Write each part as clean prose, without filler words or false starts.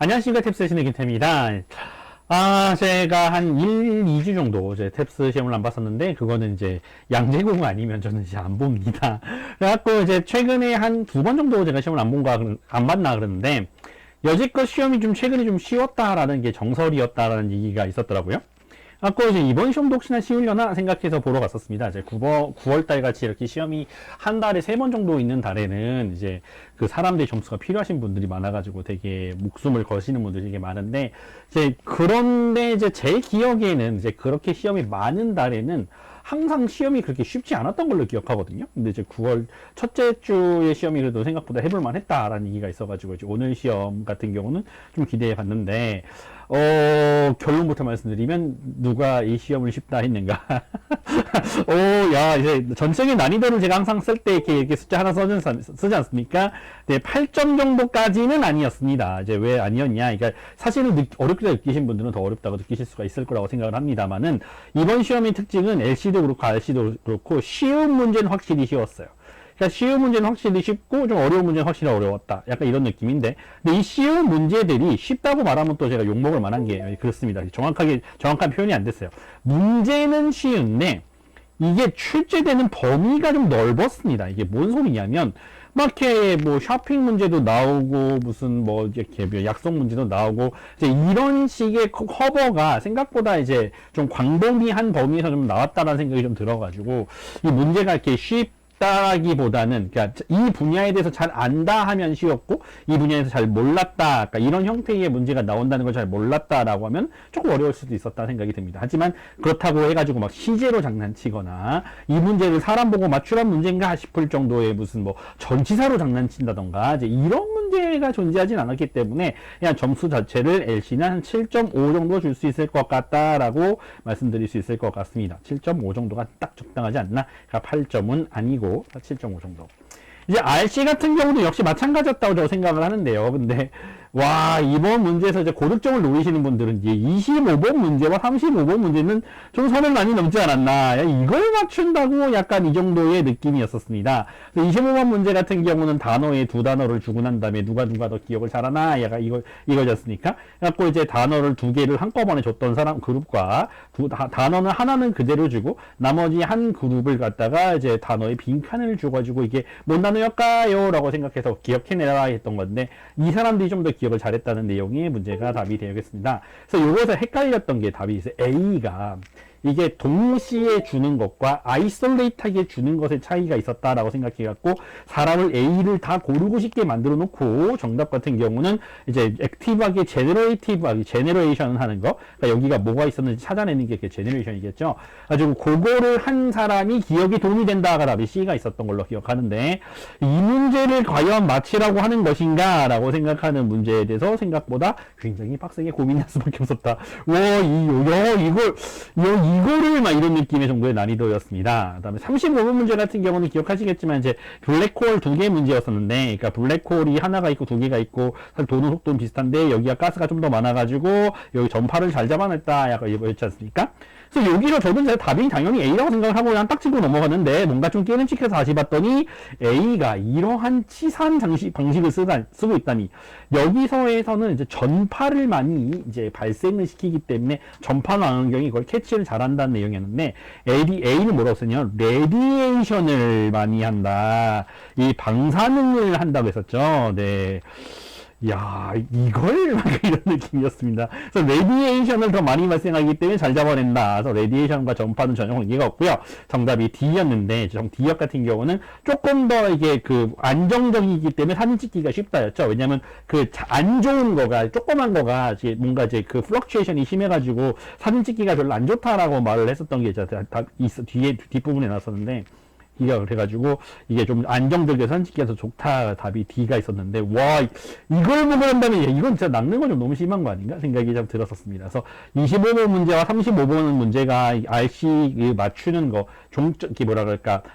안녕하십니까. 탭스 신의 김태입니다. 제가 한 1, 2주 정도 이제 탭스 시험을 안 봤었는데, 그거는 이제 양재공 아니면 저는 이제 안 봅니다. 그래갖고 이제 최근에 한 2번 정도 제가 시험을 안 봤나 그러는데, 여지껏 시험이 좀 최근에 좀 쉬웠다라는 게 정설이었다라는 얘기가 있었더라고요. 아까 이제 이번 시험도 혹시나 쉬우려나 생각해서 보러 갔었습니다. 이제 9월 달 같이 이렇게 시험이 한 달에 3번 정도 있는 달에는 이제 그 사람들이 점수가 필요하신 분들이 많아가지고 되게 목숨을 거시는 분들이 되게 많은데, 그런데 이제 제 기억에는 이제 그렇게 시험이 많은 달에는 항상 시험이 그렇게 쉽지 않았던 걸로 기억하거든요. 근데 이제 9월 첫째 주의 시험이 그래도 생각보다 해볼만 했다라는 얘기가 있어가지고, 이제 오늘 시험 같은 경우는 좀 기대해 봤는데, 결론부터 말씀드리면, 누가 이 시험을 쉽다 했는가? 이제 전체적인 난이도를 제가 항상 쓸 때 이렇게 숫자 하나 쓰지 않습니까? 네, 8점 정도까지는 아니었습니다. 이제 왜 아니었냐? 그러니까 사실은 어렵게 느끼신 분들은 더 어렵다고 느끼실 수가 있을 거라고 생각을 합니다만은, 이번 시험의 특징은 LC도 그렇고 RC도 그렇고 쉬운 문제는 확실히 쉬웠어요. 그러니까 쉬운 문제는 확실히 쉽고 좀 어려운 문제는 확실히 어려웠다. 약간 이런 느낌인데, 근데 이 쉬운 문제들이 쉽다고 말하면 또 제가 욕먹을 만한 게 그렇습니다. 정확한 표현이 안 됐어요. 문제는 쉬운데 이게 출제되는 범위가 좀 넓었습니다. 이게 뭔 소리냐면, 막 이렇게 뭐 쇼핑 문제도 나오고 무슨 뭐 이렇게 약속 문제도 나오고, 이제 이런 식의 커버가 생각보다 이제 좀 광범위한 범위에서 좀 나왔다라는 생각이 좀 들어가지고, 이 문제가 이렇게 쉽다기보다는, 그러니까 이 분야에 대해서 잘 안다 하면 쉬웠고, 이 분야에서 잘 몰랐다, 그러니까 이런 형태의 문제가 나온다는 걸 잘 몰랐다라고 하면 조금 어려울 수도 있었다 생각이 듭니다. 하지만 그렇다고 해가지고 막 시제로 장난치거나, 이 문제를 사람 보고 맞추란 문제인가 싶을 정도의 무슨 뭐 전치사로 장난친다던가, 이제 이런 문제가 존재하진 않았기 때문에 그냥 점수 자체를 LC는 한 7.5 정도 줄 수 있을 것 같다라고 말씀드릴 수 있을 것 같습니다. 7.5 정도가 딱 적당하지 않나? 그러니까 8점은 아니고 7.5 정도. 이제 RC 같은 경우도 역시 마찬가지였다고 저 생각을 하는데요. 근데 이번 문제에서 이제 고득점을 노리시는 분들은 이제 25번 문제와 35번 문제는 좀 선을 많이 넘지 않았나. 이걸 맞춘다고 약간 이 정도의 느낌이었었습니다. 25번 문제 같은 경우는 단어에 2단어를 주고 난 다음에 누가 더 기억을 잘하나. 약간 이거였으니까. 그래갖고 이제 단어를 2개를 한꺼번에 줬던 사람 그룹과 단어는 하나는 그대로 주고 나머지 한 그룹을 갖다가 이제 단어에 빈칸을 줘가지고 이게 뭔 단어였까요? 라고 생각해서 기억해내라 했던 건데, 이 사람들이 좀 더 기억을 잘했다는 내용의 문제가 답이 되겠습니다. 그래서 요거에서 헷갈렸던 게 답이 있어요. A가 이게 동시에 주는 것과 아이솔레이트하게 주는 것의 차이가 있었다라고 생각해갖고, 사람을 A를 다 고르고 싶게 만들어 놓고, 정답 같은 경우는 이제 액티브하게 제너레이션을 하는 거, 그러니까 여기가 뭐가 있었는지 찾아내는 게 제너레이션이겠죠. 가지고 그거를 한 사람이 기억에 도움이 된다가 답이 C가 있었던 걸로 기억하는데, 이 문제를 과연 맞히라고 하는 것인가 라고 생각하는 문제에 대해서 생각보다 굉장히 빡세게 고민할 수밖에 없었다. 이거를 막 이런 느낌의 정도의 난이도였습니다. 그 다음에 35번 문제 같은 경우는 기억하시겠지만, 이제 블랙홀 2개 문제였었는데, 그러니까 블랙홀이 하나가 있고 2개가 있고, 사실 도는 속도는 비슷한데 여기가 가스가 좀 더 많아가지고 여기 전파를 잘 잡아냈다, 약간 이거였지 않습니까? 그래서 여기서 저는 제 답이 당연히 A라고 생각을 하고 그냥 딱 치고 넘어갔는데, 뭔가 좀 깨름칙해서 다시 봤더니 A가 이러한 치산 방식을 쓰고 있다니, 여기서에서는 이제 전파를 많이 이제 발생을 시키기 때문에 전파 망원경이 그걸 캐치를 잘한다는 내용이었는데, A는 뭐라고 썼냐? 레디에이션을 많이 한다. 이 방사능을 한다고 했었죠. 네. 이걸 막 이런 느낌이었습니다. 그래서 레디에이션을 더 많이 발생하기 때문에 잘 잡아낸다. 그래서 레디에이션과 전파는 전혀 관계가 없고요. 정답이 D였는데, D역 같은 경우는 조금 더 이게 안정적이기 때문에 사진 찍기가 쉽다였죠. 왜냐면 안 좋은 거가, 조그만 거가 뭔가 플럭추에이션이 심해가지고 사진 찍기가 별로 안 좋다라고 말을 했었던 게 뒷부분에 나왔었는데, 그래가지고 이게 좀 안정적이게 사진 찍기에서 좋다, 답이 D가 있었는데, 이걸 보고 한다면 이건 진짜 낚는 건 좀 너무 심한 거 아닌가 생각이 좀 들었었습니다. 그래서 25번 문제와 35번 문제가 RC 맞추는 거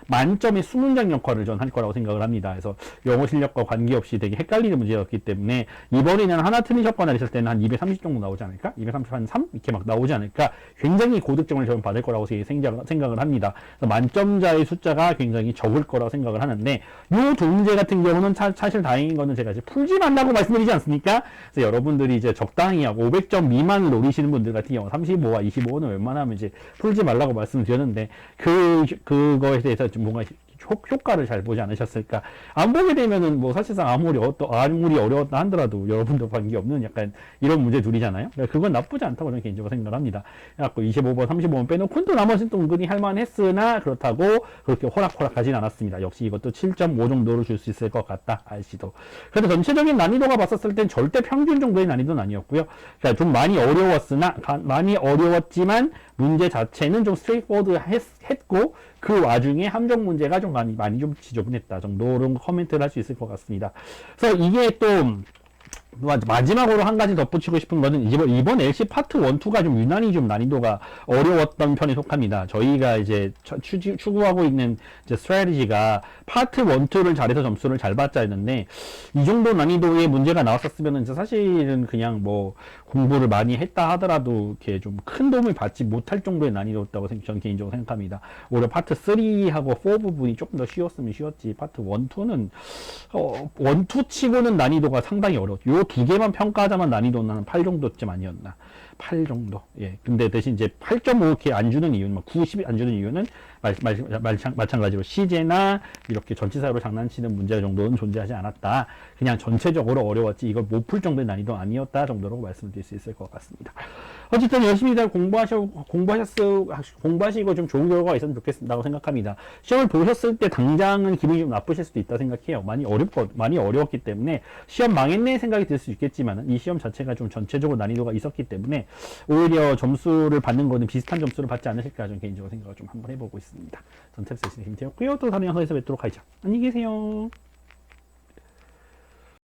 만점의 수문장 역할을 전 할 거라고 생각을 합니다. 그래서 영어 실력과 관계없이 되게 헷갈리는 문제였기 때문에, 이번에는 하나 틀리셨거나 했을 때는 한 230 정도 나오지 않을까? 230 한 3? 이렇게 막 나오지 않을까? 굉장히 고득점을 저는 받을 거라고 생각을 합니다. 그래서 만점자의 숫자가 난이도가 굉장히 적을 거라고 생각을 하는데, 요 두 문제 같은 경우는 사실 다행인 거는 제가 이제 풀지 말라고 말씀드리지 않습니까? 그래서 여러분들이 이제 적당히 하고 500점 미만을 노리시는 분들 같은 경우 35와 25는 웬만하면 이제 풀지 말라고 말씀드렸는데, 그거에 대해서 좀 뭔가 효과를 잘 보지 않으셨을까. 안 보게 되면은 뭐 사실상 아무리 어려웠다 하더라도 여러분도 관계없는 약간 이런 문제 둘이잖아요. 그러니까 그건 나쁘지 않다고 저는 개인적으로 생각을 합니다. 그래갖고 25번, 35번 빼놓고는 또 나머지는 또 은근히 할만했으나 그렇다고 그렇게 호락호락 하진 않았습니다. 역시 이것도 7.5 정도로 줄 수 있을 것 같다. RC도. 그래서 전체적인 난이도가 봤었을 땐 절대 평균 정도의 난이도는 아니었고요. 그러니까 좀 많이 많이 어려웠지만 문제 자체는 좀 스트레이트포워드 했고, 그 와중에 함정 문제가 좀 많이 좀 지저분했다 정도로 커멘트를 할 수 있을 것 같습니다. 그래서 이게 또 마지막으로 한 가지 덧붙이고 싶은 거는 이번 LC 파트 1, 2가 좀 유난히 좀 난이도가 어려웠던 편에 속합니다. 저희가 이제 추구하고 있는 이제 스트래티지가 파트 1, 2를 잘해서 점수를 잘 받자 했는데, 이 정도 난이도의 문제가 나왔었으면은 사실은 그냥 뭐 공부를 많이 했다 하더라도 이렇게 좀 큰 도움을 받지 못할 정도의 난이도였다고 저는 개인적으로 생각합니다. 오히려 파트 3하고 4 부분이 조금 더 쉬웠으면 쉬웠지, 파트 1, 2는 1, 2 치고는 난이도가 상당히 어려웠죠. 요 두 개만 평가하자면 난이도는 한 8 정도쯤 아니었나. 8 정도. 예. 근데 대신 이제 8.5 이렇게 안 주는 이유는, 막 90이 안 주는 이유는 마찬가지로 시제나 이렇게 전치사로 장난치는 문제 정도는 존재하지 않았다. 그냥 전체적으로 어려웠지 이걸 못 풀 정도의 난이도 아니었다 정도로 말씀드릴 수 있을 것 같습니다. 어쨌든 열심히 잘 공부하시고 좀 좋은 결과가 있었으면 좋겠다고 생각합니다. 시험을 보셨을 때 당장은 기분이 좀 나쁘실 수도 있다 생각해요. 많이 어려웠기 때문에 시험 망했네 생각이 들 수 있겠지만, 이 시험 자체가 좀 전체적으로 난이도가 있었기 때문에 오히려 점수를 받는 거는 비슷한 점수를 받지 않으실까 저는 개인적으로 생각을 좀 한번 해보고 있습니다. 전 탭스의 김태였고요. 또 다른 영상에서 뵙도록 하죠. 안녕히 계세요.